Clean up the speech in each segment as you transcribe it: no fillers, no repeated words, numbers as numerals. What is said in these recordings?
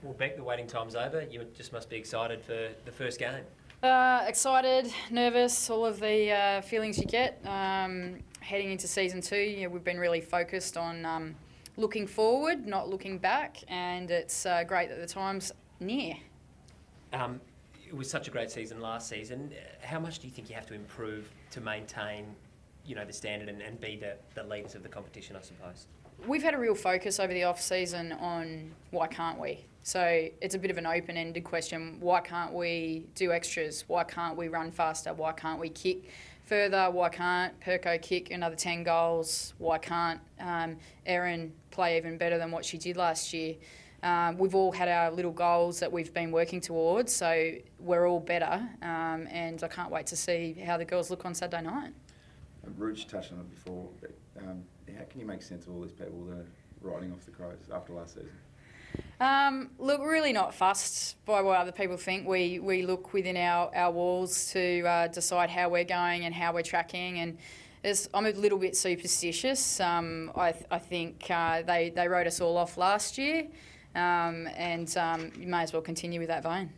Well, Bec, the waiting time's over. You just must be excited for the first game. Excited, nervous, all of the feelings you get. Heading into season 2, we've been really focused on looking forward, not looking back, and it's great that the time's near. It was such a great season last season. How much do you think you have to improve to maintain, the standard and be the leaders of the competition, I suppose? We've had a real focus over the off-season on why can't we? So it's a bit of an open-ended question. Why can't we do extras? Why can't we run faster? Why can't we kick further? Why can't Perko kick another 10 goals? Why can't Erin play even better than what she did last year? We've all had our little goals that we've been working towards, so we're all better, and I can't wait to see how the girls look on Saturday night. Rooch touched on it before, but how can you make sense of all these people that are riding off the Crows after last season? Look, we're really not fussed by what other people think. We look within our walls to decide how we're going and how we're tracking, and I'm a little bit superstitious. I think they wrote us all off last year, and you may as well continue with that vein.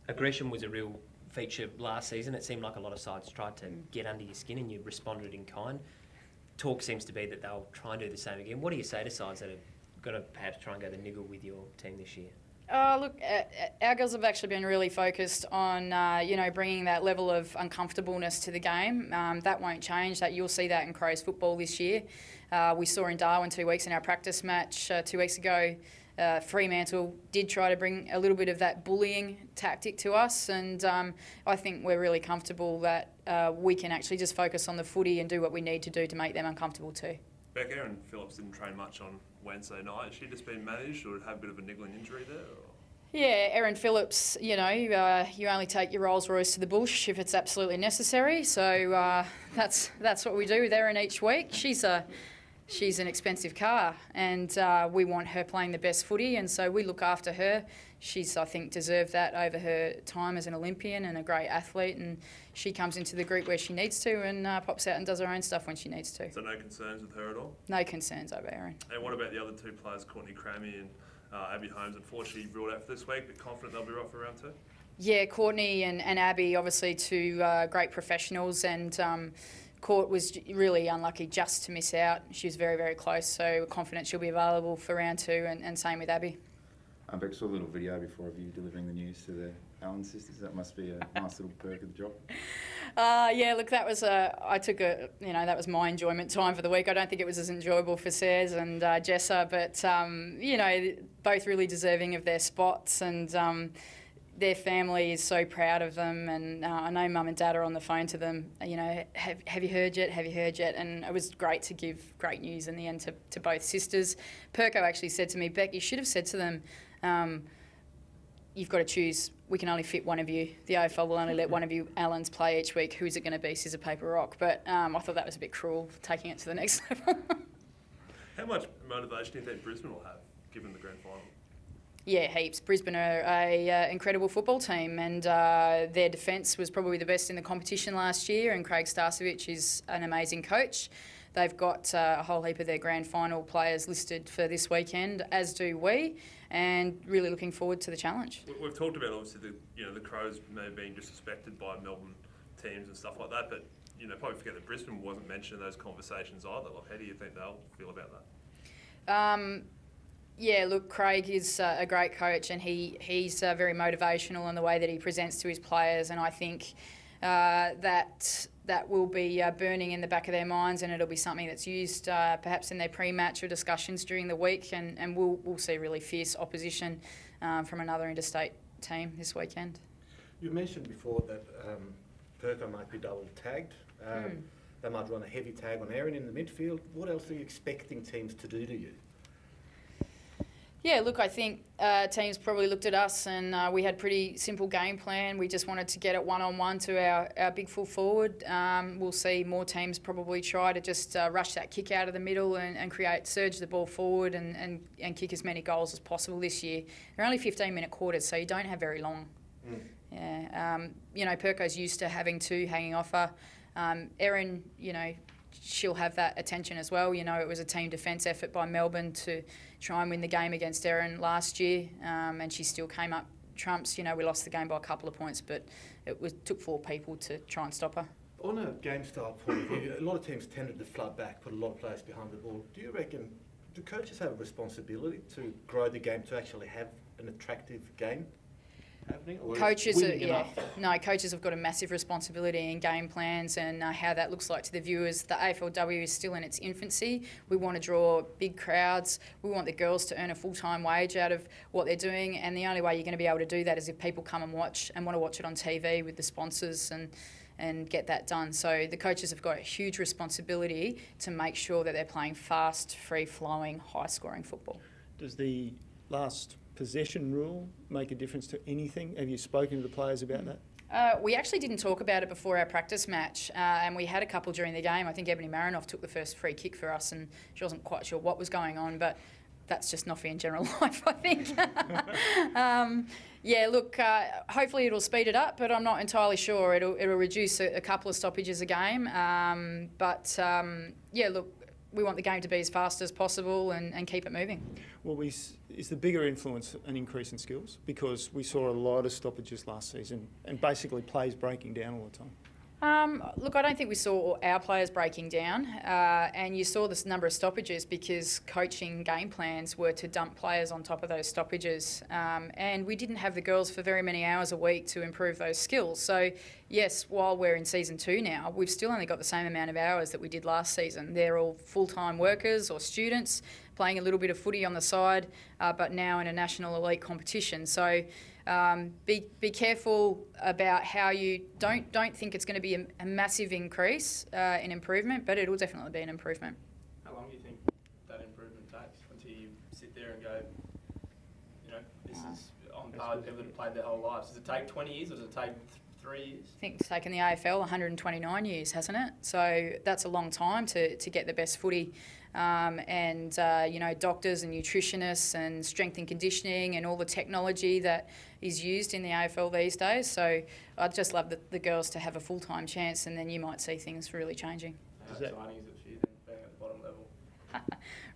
Aggression was a real feature last season. It seemed like a lot of sides tried to get under your skin and you responded in kind. Talk seems to be that they'll try and do the same again. What do you say to sides that have got to perhaps try and go the niggle with your team this year? Look, our girls have actually been really focused on, bringing that level of uncomfortableness to the game. That won't change. That you'll see that in Crows football this year. We saw in Darwin 2 weeks in our practice match 2 weeks ago. Fremantle did try to bring a little bit of that bullying tactic to us, and I think we're really comfortable that we can actually just focus on the footy and do what we need to do to make them uncomfortable too. Bec, Erin Phillips didn't train much on Wednesday night. Has she just been managed or had a bit of a niggling injury there? Or? Yeah, Erin Phillips, you only take your Rolls Royce to the bush if it's absolutely necessary. So that's what we do with Erin each week. She's an expensive car, and we want her playing the best footy, and so we look after her. She's, I think, deserved that over her time as an Olympian and a great athlete, and she comes into the group where she needs to and pops out and does her own stuff when she needs to. So no concerns with her at all? No concerns over Erin. And what about the other 2 players, Courtney Crammy and Abby Holmes? Unfortunately ruled out for this week, but confident they'll be right for round 2? Yeah, Courtney and Abby, obviously 2 great professionals, and Court was really unlucky just to miss out. She was very, very close, so we're confident she'll be available for round 2, and same with Abby. Bec, saw a little video before of you delivering the news to the Allen sisters. That must be a nice little perk of the job. Yeah, look, that was that was my enjoyment time for the week. I don't think it was as enjoyable for Sares and Jessa, but both really deserving of their spots, and their family is so proud of them, and I know Mum and Dad are on the phone to them, have you heard yet, have you heard yet? And it was great to give great news in the end to both sisters. Perko actually said to me, Bec, you should have said to them, you've got to choose, we can only fit one of you. The AFL will only let one of you Allens play each week. Who's it going to be, scissor, paper, rock? But I thought that was a bit cruel, taking it to the next level. How much motivation do you think Brisbane will have, given the grand final? Yeah, heaps. Brisbane are an incredible football team, and their defence was probably the best in the competition last year, and Craig Starcevich is an amazing coach. They've got a whole heap of their grand final players listed for this weekend, as do we, and really looking forward to the challenge. We've talked about, obviously, the Crows may have been disrespected by Melbourne teams and stuff like that, but probably forget that Brisbane wasn't mentioned in those conversations either. Like, how do you think they'll feel about that? Yeah, look, Craig is a great coach, and he's very motivational in the way that he presents to his players, and I think that will be burning in the back of their minds, and it'll be something that's used perhaps in their pre-match or discussions during the week, and we'll see really fierce opposition from another interstate team this weekend. You mentioned before that Perko might be double tagged. They might run a heavy tag on Erin in the midfield. What else are you expecting teams to do to you? Yeah, look, I think teams probably looked at us, and we had pretty simple game plan. We just wanted to get it one-on-one to our big full forward. We'll see more teams probably try to just rush that kick out of the middle and surge the ball forward and kick as many goals as possible this year. They're only 15-minute quarters, so you don't have very long. Yeah, Perko's used to having 2 hanging off her. Erin, she'll have that attention as well. You know, it was a team defence effort by Melbourne to try and win the game against Erin last year, and she still came up trumps. You know, we lost the game by a couple of points, but took 4 people to try and stop her. On a game style point of view, a lot of teams tended to flood back, put a lot of players behind the ball. Do you reckon, do coaches have a responsibility to grow the game to actually have an attractive game happening? Or Coaches have got a massive responsibility in game plans and how that looks like to the viewers. The AFLW is still in its infancy. We want to draw big crowds. We want the girls to earn a full-time wage out of what they're doing, and the only way you're going to be able to do that is if people come and watch and want to watch it on TV with the sponsors and get that done. So the coaches have got a huge responsibility to make sure that they're playing fast, free-flowing, high-scoring football. Does the last possession rule make a difference to anything? Have you spoken to the players about that? We actually didn't talk about it before our practice match, and we had a couple during the game. I think Ebony Marinoff took the first free kick for us, and she wasn't quite sure what was going on, but that's just Noffy in general life, I think. Hopefully it'll speed it up, but I'm not entirely sure. It'll reduce a couple of stoppages a game. We want the game to be as fast as possible and keep it moving. Well, is the bigger influence an increase in skills? Because we saw a lot of stoppages last season and basically plays breaking down all the time. I don't think we saw our players breaking down, and you saw this number of stoppages because coaching game plans were to dump players on top of those stoppages, and we didn't have the girls for very many hours a week to improve those skills. So yes, while we're in season 2 now, we've still only got the same amount of hours that we did last season. They're all full-time workers or students playing a little bit of footy on the side, but now in a national elite competition. So be careful about how you don't think it's going to be a massive increase in improvement, but it'll definitely be an improvement. How long do you think that improvement takes until you sit there and go, you know, this is on par with people that have played their whole lives? Does it take 20 years or does it take 3 years? I think it's taken the AFL 129 years, hasn't it? So that's a long time to get the best footy. Doctors and nutritionists and strength and conditioning and all the technology that is used in the AFL these days. So I'd just love the girls to have a full-time chance, and then you might see things really changing. How exciting is it for you then, being at the bottom level?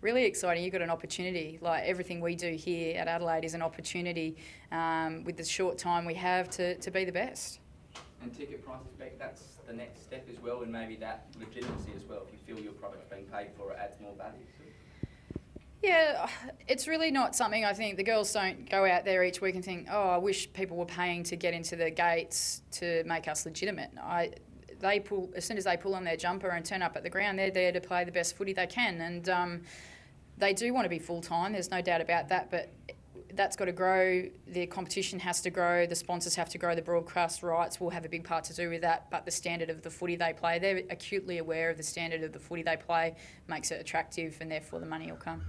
Really exciting. You've got an opportunity. Like everything we do here at Adelaide is an opportunity with the short time we have to be the best. And ticket prices, Bec, that's the next step as well, and maybe that legitimacy as well. If you feel your product's being paid for, it adds more value. Yeah, it's really not something I think the girls don't go out there each week and think, oh, I wish people were paying to get into the gates to make us legitimate. They pull as soon as they pull on their jumper and turn up at the ground, they're there to play the best footy they can, and they do want to be full time. There's no doubt about that, but that's got to grow. The competition has to grow. The sponsors have to grow. The broadcast rights will have a big part to do with that. But the standard of the footy they play, they're acutely aware of the standard of the footy they play, makes it attractive, and therefore the money will come.